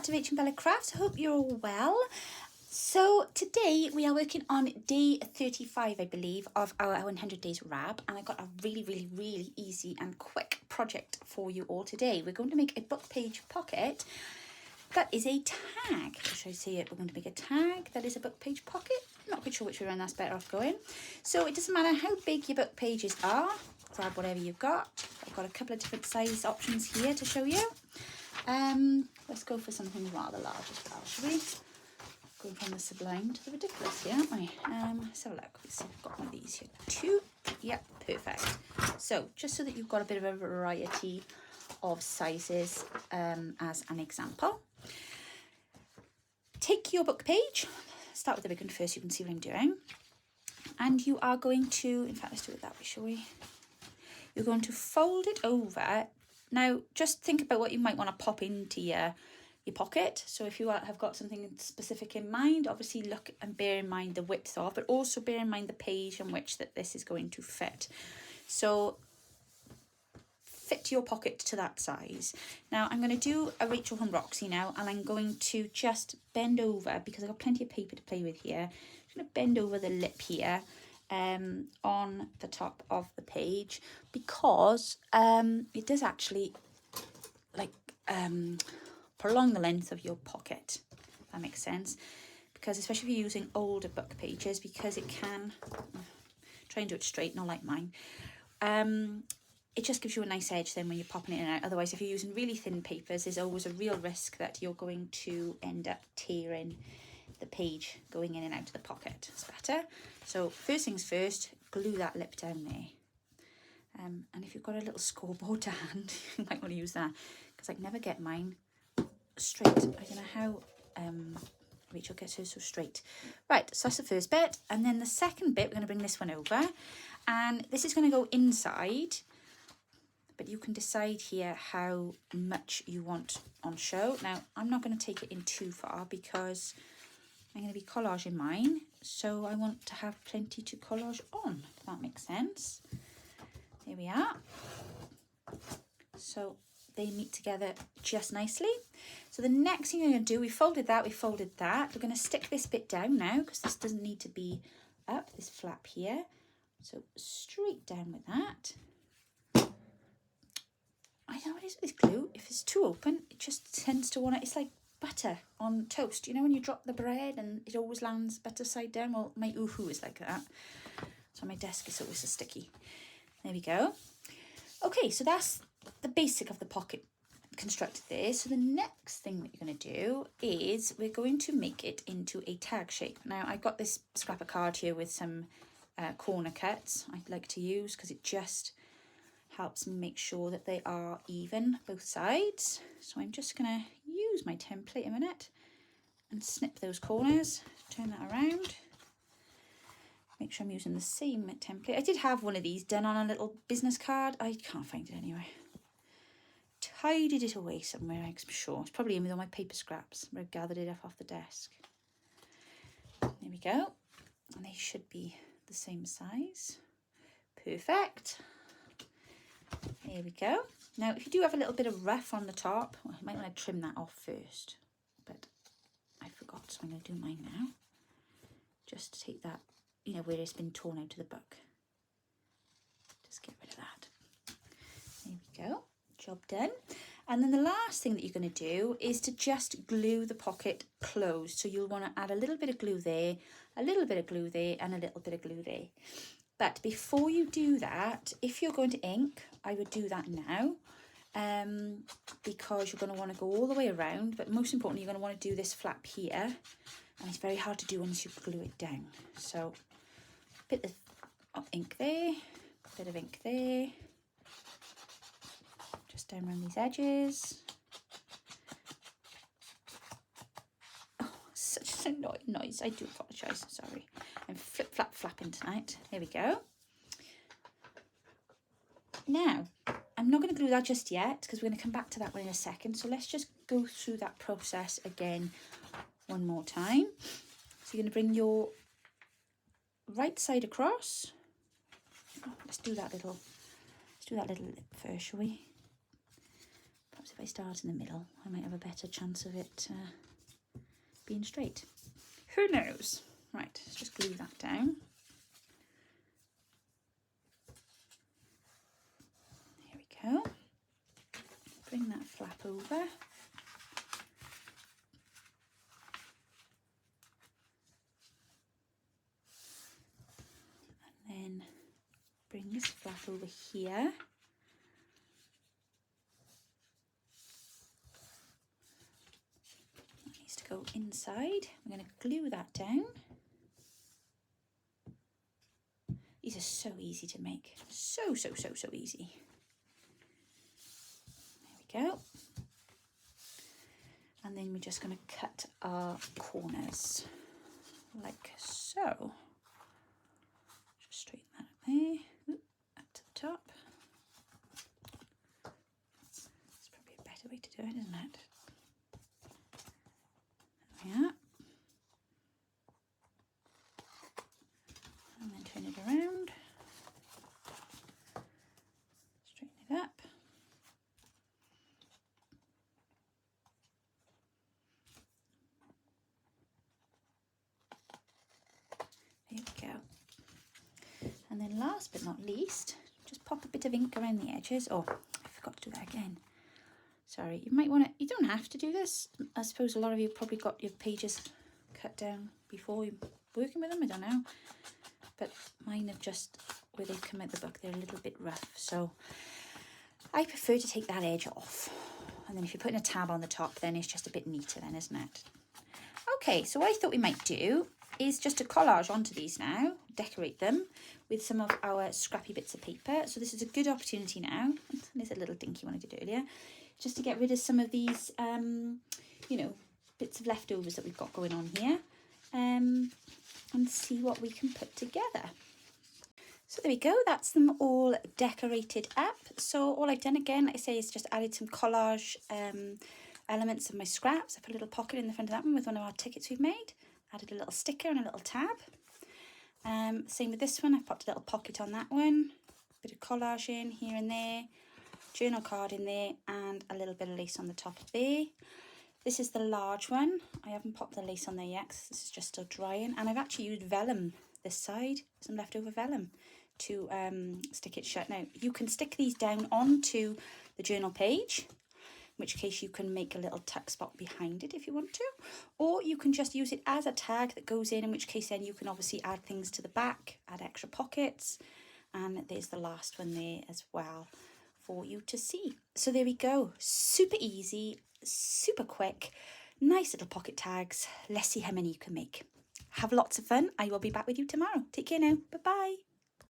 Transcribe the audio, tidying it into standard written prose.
back to Rachel and Bella Crafts. I hope you're all well. So today we are working on day 35, I believe, of our 100 days wrap, and I got a really easy and quick project for you all today. We're going to make a book page pocket that is a tag. Should I say it? We're going to make a tag that is a book page pocket. I'm not quite sure which way around that's better off going. So it doesn't matter how big your book pages are. Grab whatever you've got. I've got a couple of different size options here to show you. Let's go for something rather large as well, shall we? Going from the sublime to the ridiculous here, aren't we? Let's have a look. Let's see, I've got one of these here too. Yep, perfect. So just so that you've got a bit of a variety of sizes as an example. Take your book page, start with the big one first, you can see what I'm doing. And you are going to, in fact, let's do it that way, shall we? You're going to fold it over. Now, just think about what you might want to pop into your pocket. So if you have got something specific in mind, obviously look and bear in mind the width of, but also bear in mind the page on which that this is going to fit. So fit your pocket to that size. Now I'm going to do a Rachel from Roxy now, and I'm going to just bend over, because I've got plenty of paper to play with here. I'm going to bend over the lip here on the top of the page, because it does actually like prolong the length of your pocket, if that makes sense, because especially if you're using older book pages, because it can try and do it straight, not like mine. It just gives you a nice edge then when you're popping it in and out. Otherwise, if you're using really thin papers, there's always a real risk that you're going to end up tearing the page going in and out of the pocket. It's better. So first things first, glue that lip down there. And if you've got a little scoreboard to hand, you might want to use that, because I can never get mine straight. I don't know how Rachel gets hers so straight. Right, so that's the first bit. And then the second bit, we're going to bring this one over. And this is going to go inside. But you can decide here how much you want on show. Now, I'm not going to take it in too far, because I'm going to be collaging mine. So I want to have plenty to collage on, if that makes sense. There we are. So they meet together just nicely. So the next thing you're going to do, we folded that. We're going to stick this bit down now, because this doesn't need to be up, this flap here. So straight down with that. I know it is with glue. If it's too open, it just tends to want to, it's like butter on toast. You know when you drop the bread and it always lands butter side down? Well, my oohoo is like that. So my desk is always so sticky. There we go. Okay, so that's the basic of the pocket constructed there. So the next thing that you're going to do is we're going to make it into a tag shape. Now, I've got this scrap of card here with some corner cuts I'd like to use, because it just helps me make sure that they are even both sides. So I'm just going to use my template a minute and snip those corners, turn that around, make sure I'm using the same template. I did have one of these done on a little business card. I can't find it anyway. Tidied it away somewhere, I'm sure. It's probably in with all my paper scraps where I've gathered it up off the desk. There we go. And they should be the same size. Perfect. There we go. Now, if you do have a little bit of rough on the top, well, you might want to trim that off first. But I forgot, so I'm going to do mine now. Just to take that, you know, where it's been torn out of the book. Just get rid of that. There we go. Job done. And then the last thing that you're going to do is to just glue the pocket closed. So you'll want to add a little bit of glue there, a little bit of glue there, and a little bit of glue there. But before you do that, if you're going to ink, I would do that now, because you're going to want to go all the way around. But most importantly, you're going to want to do this flap here. And it's very hard to do once you glue it down. So a bit of ink there, a bit of ink there. Just down around these edges. Oh, such an annoying noise. I do apologise. Sorry. I'm flapping tonight. There we go. Now, I'm not going to glue that just yet, because we're going to come back to that one in a second. So let's just go through that process again one more time. So you're going to bring your right side across. Oh, let's do that little lip first, shall we? Perhaps if I start in the middle, I might have a better chance of it being straight. Who knows? Right, let's just glue that down. There we go. Bring that flap over. And then bring this flap over here. That needs to go inside. We're going to glue that down. These are so easy to make. So easy. There we go. And then we're just going to cut our corners like so. Just straighten that up there. Oop, up to the top. It's probably a better way to do it, isn't it? There we are. And then turn it around. Straighten it up. There we go. And then last but not least, just pop a bit of ink around the edges. Oh, I forgot to do that again. Sorry, you might want to, you don't have to do this. I suppose a lot of you probably got your pages cut down before you're working with them, I don't know. But mine have just, where they've come out the book, they're a little bit rough. So I prefer to take that edge off. And then if you're putting a tab on the top, then it's just a bit neater then, isn't it? Okay, so what I thought we might do is just to collage onto these now, decorate them with some of our scrappy bits of paper. So this is a good opportunity now. There's a little dinky one I did earlier. Just to get rid of some of these, you know, bits of leftovers that we've got going on here. And see what we can put together. So there we go, that's them all decorated up. So all I've done again, like I say, is just added some collage elements of my scraps. I put a little pocket in the front of that one with one of our tickets we've made. Added a little sticker and a little tab. Same with this one, I've popped a little pocket on that one. Bit of collage in here and there. Journal card in there and a little bit of lace on the top there. This is the large one. I haven't popped the lace on there yet because this is just still drying. And I've actually used vellum this side, some leftover vellum, to stick it shut. Now, you can stick these down onto the journal page, in which case you can make a little tuck spot behind it if you want to. Or you can just use it as a tag that goes in which case then you can obviously add things to the back, add extra pockets. And there's the last one there as well for you to see. So there we go. Super easy. Super quick, nice little pocket tags. Let's see how many you can make. Have lots of fun. I will be back with you tomorrow. Take care now. Bye bye.